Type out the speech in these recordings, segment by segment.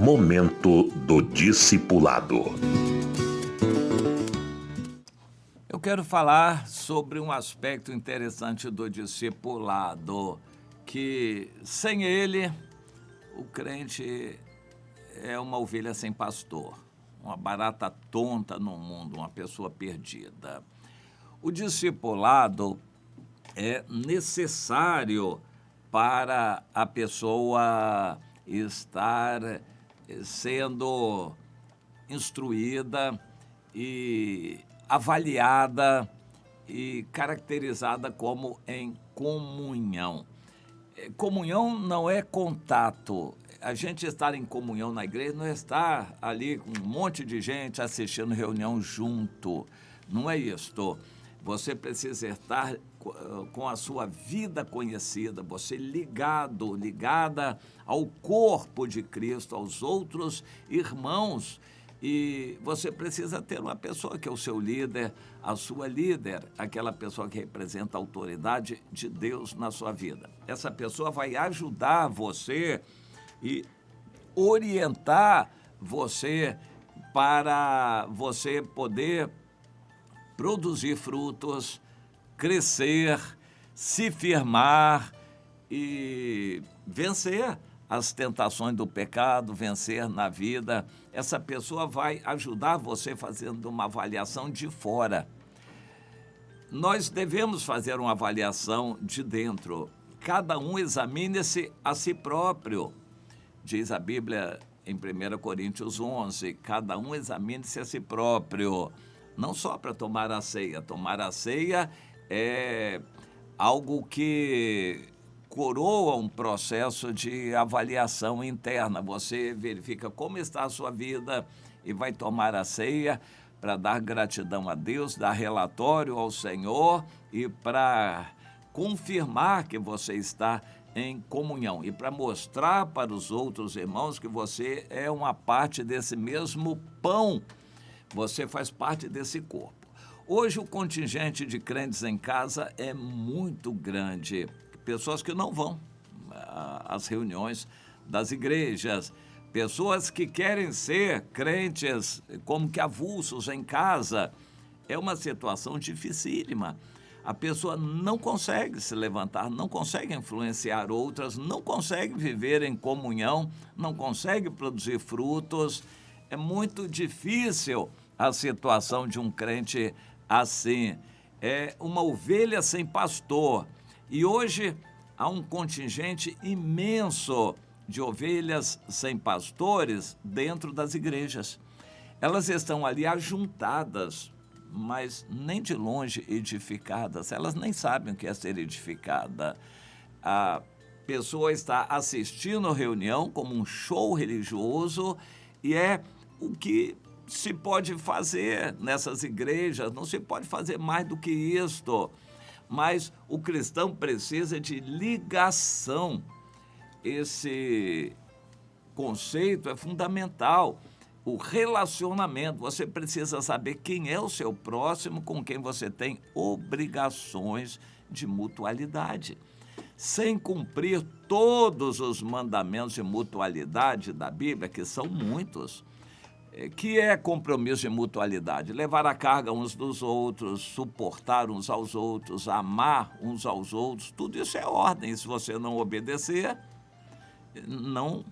Momento do Discipulado. Eu quero falar sobre um aspecto interessante do discipulado, que sem ele, o crente é uma ovelha sem pastor, uma barata tonta no mundo, uma pessoa perdida. O discipulado é necessário para a pessoa estar sendo instruída e avaliada e caracterizada como em comunhão. Comunhão não é contato. A gente estar em comunhão na igreja não é estar ali com um monte de gente assistindo reunião junto. Não é isto. Você precisa estar com a sua vida conhecida, você ligada ao corpo de Cristo, aos outros irmãos. E você precisa ter uma pessoa que é o seu líder, a sua líder, aquela pessoa que representa a autoridade de Deus na sua vida. Essa pessoa vai ajudar você e orientar você para você poder produzir frutos, crescer, se firmar e vencer as tentações do pecado, vencer na vida. Essa pessoa vai ajudar você fazendo uma avaliação de fora. Nós devemos fazer uma avaliação de dentro. Cada um examine-se a si próprio. Diz a Bíblia em 1 Coríntios 11, cada um examine-se a si próprio. Não só para tomar a ceia. Tomar a ceia é algo que coroa um processo de avaliação interna. Você verifica como está a sua vida e vai tomar a ceia para dar gratidão a Deus, dar relatório ao Senhor e para confirmar que você está em comunhão e para mostrar para os outros irmãos que você é uma parte desse mesmo pão. Você faz parte desse corpo. Hoje o contingente de crentes em casa é muito grande. Pessoas que não vão às reuniões das igrejas. Pessoas que querem ser crentes como que avulsos em casa. É uma situação dificílima. A pessoa não consegue se levantar, não consegue influenciar outras, não consegue viver em comunhão, não consegue produzir frutos. É muito difícil a situação de um crente assim. É uma ovelha sem pastor. E hoje há um contingente imenso de ovelhas sem pastores dentro das igrejas. Elas estão ali ajuntadas, mas nem de longe edificadas. Elas nem sabem o que é ser edificada. A pessoa está assistindo a reunião como um show religioso e é o que se pode fazer nessas igrejas, não se pode fazer mais do que isto. Mas o cristão precisa de ligação. Esse conceito é fundamental. O relacionamento, você precisa saber quem é o seu próximo, com quem você tem obrigações de mutualidade. Sem cumprir todos os mandamentos de mutualidade da Bíblia, que são muitos, que é compromisso de mutualidade, levar a carga uns dos outros, suportar uns aos outros, amar uns aos outros, tudo isso é ordem. Se você não obedecer, não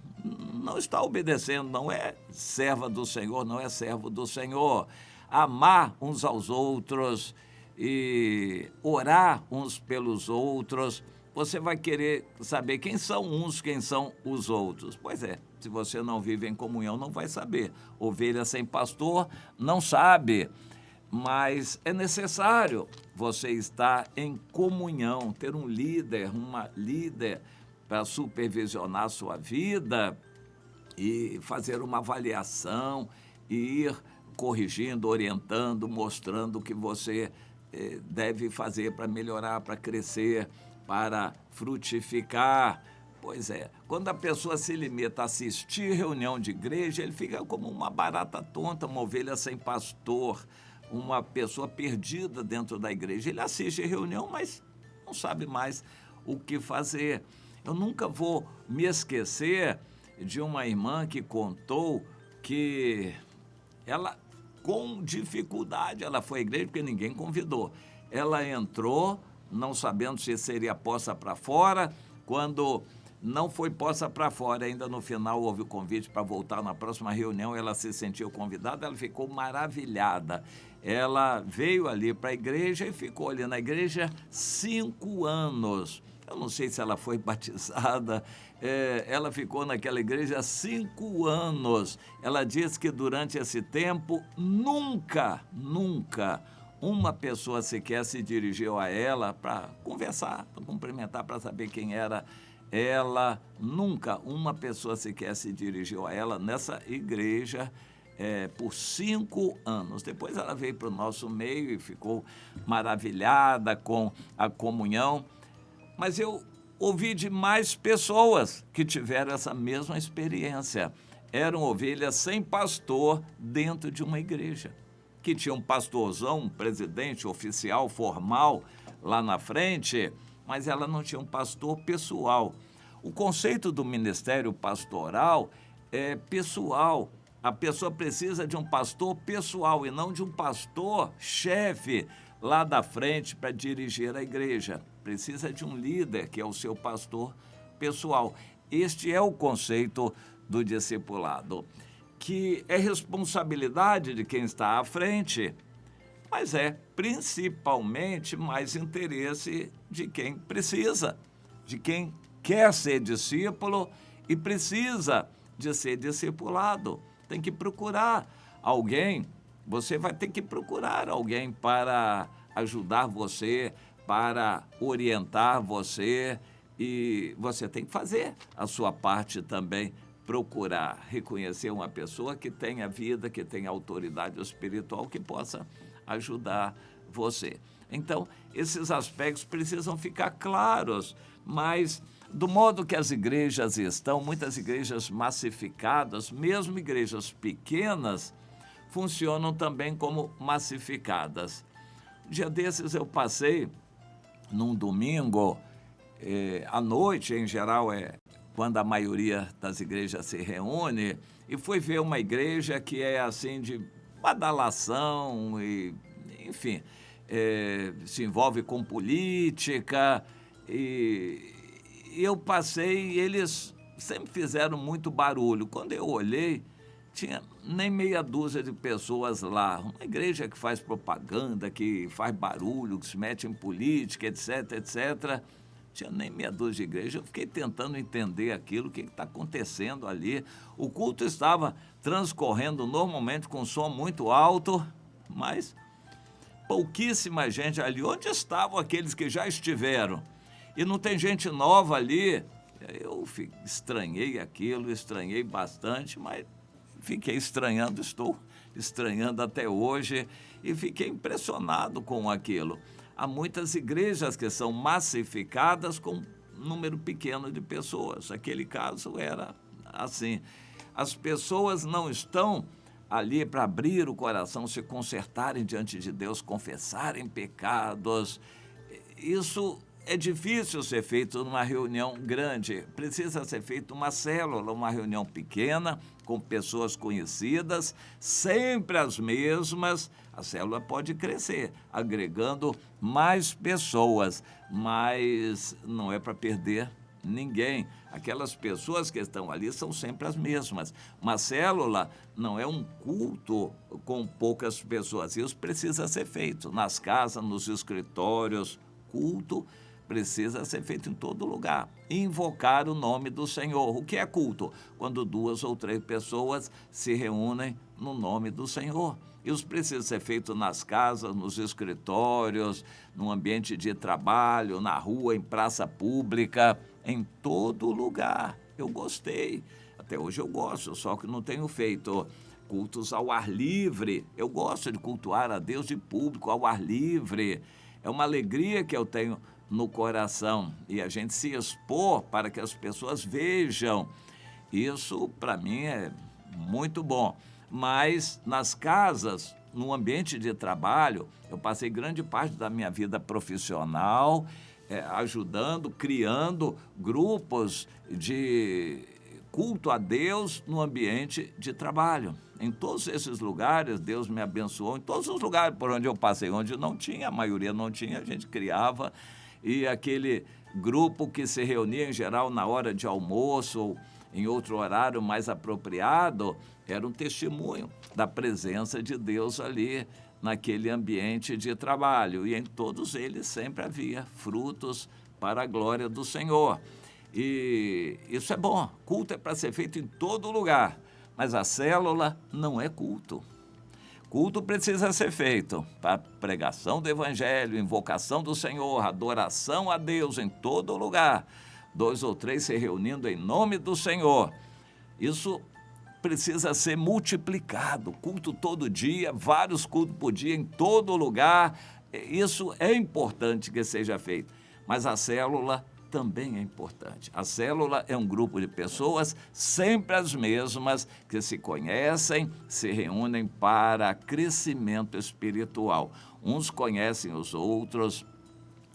está obedecendo, não é serva do Senhor, não é servo do Senhor. Amar uns aos outros e orar uns pelos outros. Você vai querer saber quem são uns, quem são os outros. Pois é, se você não vive em comunhão, não vai saber. Ovelha sem pastor não sabe, mas é necessário você estar em comunhão, ter um líder, uma líder para supervisionar a sua vida e fazer uma avaliação e ir corrigindo, orientando, mostrando o que você deve fazer para melhorar, para crescer, para frutificar. Pois é, quando a pessoa se limita a assistir reunião de igreja, ele fica como uma barata tonta, uma ovelha sem pastor, uma pessoa perdida dentro da igreja. Ele assiste reunião, mas não sabe mais o que fazer. Eu nunca vou me esquecer de uma irmã que contou que ela, com dificuldade, ela foi à igreja porque ninguém convidou. Ela entrou, não sabendo se seria posta para fora. Quando não foi posta para fora, ainda no final houve o convite para voltar na próxima reunião, ela se sentiu convidada, ela ficou maravilhada. Ela veio ali para a igreja e ficou ali na igreja 5 anos. Eu não sei se ela foi batizada, ela ficou naquela igreja 5 anos. Ela disse que durante esse tempo, nunca uma pessoa sequer se dirigiu a ela para conversar, para cumprimentar, para saber quem era ela. Nunca uma pessoa sequer se dirigiu a ela nessa igreja por 5 anos. Depois ela veio para o nosso meio e ficou maravilhada com a comunhão. Mas eu ouvi de mais pessoas que tiveram essa mesma experiência. Eram ovelhas sem pastor dentro de uma igreja, que tinha um pastorzão, um presidente oficial, formal, lá na frente, mas ela não tinha um pastor pessoal. O conceito do ministério pastoral é pessoal. A pessoa precisa de um pastor pessoal e não de um pastor chefe lá da frente para dirigir a igreja. Precisa de um líder, que é o seu pastor pessoal. Este é o conceito do discipulado, que é responsabilidade de quem está à frente, mas é principalmente mais interesse de quem precisa, de quem quer ser discípulo e precisa de ser discipulado. Tem que procurar alguém, você vai ter que procurar alguém para ajudar você, para orientar você, e você tem que fazer a sua parte também, procurar reconhecer uma pessoa que tenha vida, que tenha autoridade espiritual, que possa ajudar você. Então, esses aspectos precisam ficar claros, mas do modo que as igrejas estão, muitas igrejas massificadas, mesmo igrejas pequenas, funcionam também como massificadas. Um dia desses eu passei num domingo, à noite, em geral, quando a maioria das igrejas se reúne, e fui ver uma igreja que é assim de badalação e, enfim, se envolve com política, e eu passei e eles sempre fizeram muito barulho. Quando eu olhei, tinha nem meia dúzia de pessoas lá. Uma igreja que faz propaganda, que faz barulho, que se mete em política, etc, etc. Tinha nem meia dúzia de igrejas. Eu fiquei tentando entender aquilo, o que está acontecendo ali. O culto estava transcorrendo normalmente com som muito alto, mas pouquíssima gente ali. Onde estavam aqueles que já estiveram? E não tem gente nova ali. Eu estranhei aquilo, estranhei bastante, mas fiquei estranhando, estou estranhando até hoje, e fiquei impressionado com aquilo. Há muitas igrejas que são massificadas com um número pequeno de pessoas. Aquele caso era assim. As pessoas não estão ali para abrir o coração, se consertarem diante de Deus, confessarem pecados. Isso é difícil ser feito numa reunião grande. Precisa ser feito uma célula, uma reunião pequena, com pessoas conhecidas, sempre as mesmas. A célula pode crescer, agregando mais pessoas, mas não é para perder ninguém. Aquelas pessoas que estão ali são sempre as mesmas. Uma célula não é um culto com poucas pessoas. Isso precisa ser feito nas casas, nos escritórios. Culto precisa ser feito em todo lugar. Invocar o nome do Senhor. O que é culto? Quando 2 ou 3 pessoas se reúnem no nome do Senhor. Isso precisa ser feito nas casas, nos escritórios, no ambiente de trabalho, na rua, em praça pública, em todo lugar. Eu gostei. Até hoje eu gosto, só que não tenho feito cultos ao ar livre. Eu gosto de cultuar a Deus de público, ao ar livre. É uma alegria que eu tenho no coração, e a gente se expor para que as pessoas vejam. Isso, para mim, é muito bom. Mas nas casas, no ambiente de trabalho, eu passei grande parte da minha vida profissional ajudando, criando grupos de culto a Deus no ambiente de trabalho. Em todos esses lugares, Deus me abençoou. Em todos os lugares por onde eu passei, onde não tinha, a maioria não tinha, a gente criava. E aquele grupo que se reunia, em geral, na hora de almoço ou em outro horário mais apropriado, era um testemunho da presença de Deus ali naquele ambiente de trabalho. E em todos eles sempre havia frutos para a glória do Senhor. E isso é bom. Culto é para ser feito em todo lugar, mas a célula não é culto. Culto precisa ser feito para pregação do Evangelho, invocação do Senhor, adoração a Deus em todo lugar. 2 ou 3 se reunindo em nome do Senhor. Isso precisa ser multiplicado. Culto todo dia, vários cultos por dia, em todo lugar. Isso é importante que seja feito. Mas a célula também é importante. A célula é um grupo de pessoas, sempre as mesmas, que se conhecem, se reúnem para crescimento espiritual. Uns conhecem os outros,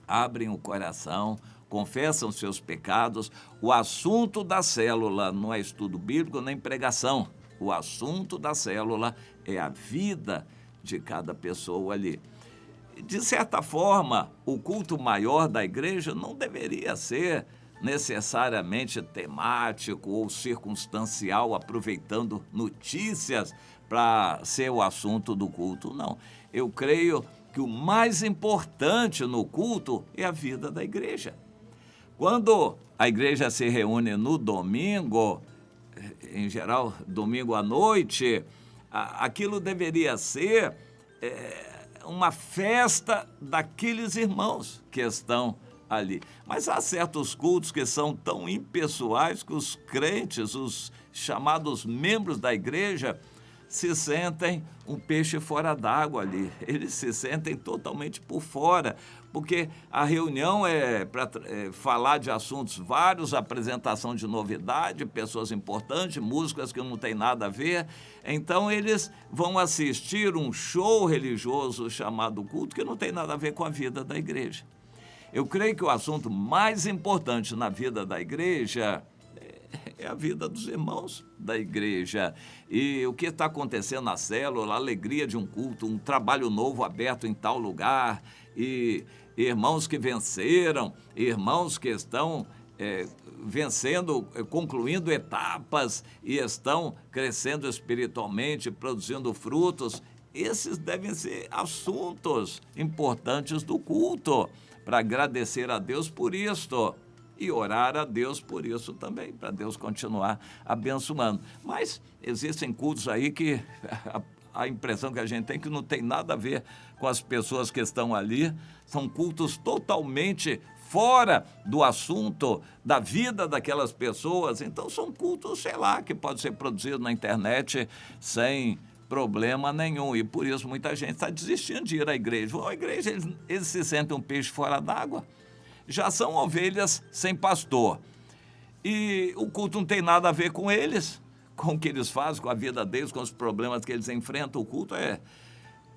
abrem o coração, confessam seus pecados. O assunto da célula não é estudo bíblico nem pregação. O assunto da célula é a vida de cada pessoa ali. De certa forma, o culto maior da igreja não deveria ser necessariamente temático ou circunstancial, aproveitando notícias para ser o assunto do culto, não. Eu creio que o mais importante no culto é a vida da igreja. Quando a igreja se reúne no domingo, em geral, domingo à noite, aquilo deveria ser uma festa daqueles irmãos que estão ali. Mas há certos cultos que são tão impessoais que os crentes, os chamados membros da igreja, se sentem um peixe fora d'água ali. Eles se sentem totalmente por fora, porque a reunião é para falar de assuntos vários, apresentação de novidade, pessoas importantes, músicas que não tem nada a ver. Então eles vão assistir um show religioso chamado culto que não tem nada a ver com a vida da igreja. Eu creio que o assunto mais importante na vida da igreja é a vida dos irmãos da igreja. E o que está acontecendo na célula, a alegria de um culto, um trabalho novo aberto em tal lugar, e irmãos que venceram, irmãos que estão vencendo, concluindo etapas e estão crescendo espiritualmente, produzindo frutos. Esses devem ser assuntos importantes do culto, para agradecer a Deus por isto. E orar a Deus por isso também, para Deus continuar abençoando. Mas existem cultos aí que a impressão que a gente tem que não tem nada a ver com as pessoas que estão ali. São cultos totalmente fora do assunto da vida daquelas pessoas. Então são cultos, sei lá, que pode ser produzido na internet sem problema nenhum. E por isso muita gente está desistindo de ir à igreja. A igreja, eles se sentem um peixe fora d'água. Já são ovelhas sem pastor. E o culto não tem nada a ver com eles, com o que eles fazem, com a vida deles, com os problemas que eles enfrentam. O culto é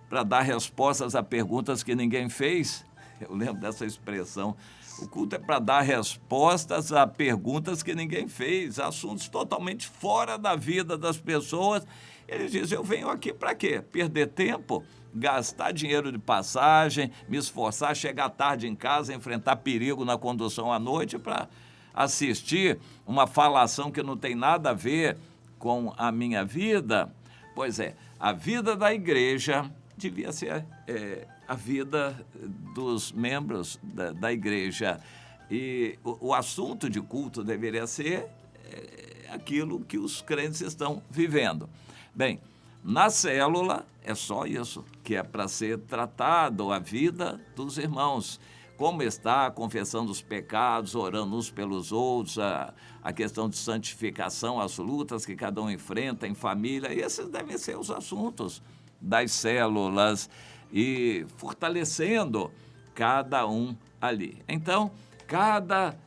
para dar respostas a perguntas que ninguém fez. Eu lembro dessa expressão. O culto é para dar respostas a perguntas que ninguém fez, assuntos totalmente fora da vida das pessoas. Eles dizem, eu venho aqui para quê? Perder tempo? Gastar dinheiro de passagem, me esforçar, chegar tarde em casa, enfrentar perigo na condução à noite para assistir uma falação que não tem nada a ver com a minha vida? Pois é, a vida da igreja devia ser a vida dos membros da igreja. E o assunto de culto deveria ser aquilo que os crentes estão vivendo. Bem, na célula é só isso que é para ser tratado, a vida dos irmãos. Como está confessando os pecados, orando uns pelos outros, a questão de santificação, as lutas que cada um enfrenta em família. Esses devem ser os assuntos das células e fortalecendo cada um ali. Então, cada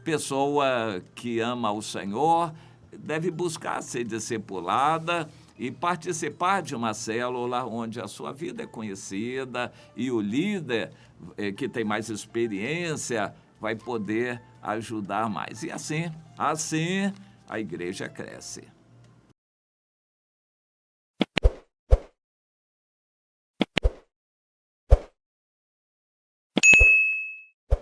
pessoa que ama o Senhor deve buscar ser discipulada e participar de uma célula onde a sua vida é conhecida e o líder que tem mais experiência vai poder ajudar mais. E assim a igreja cresce.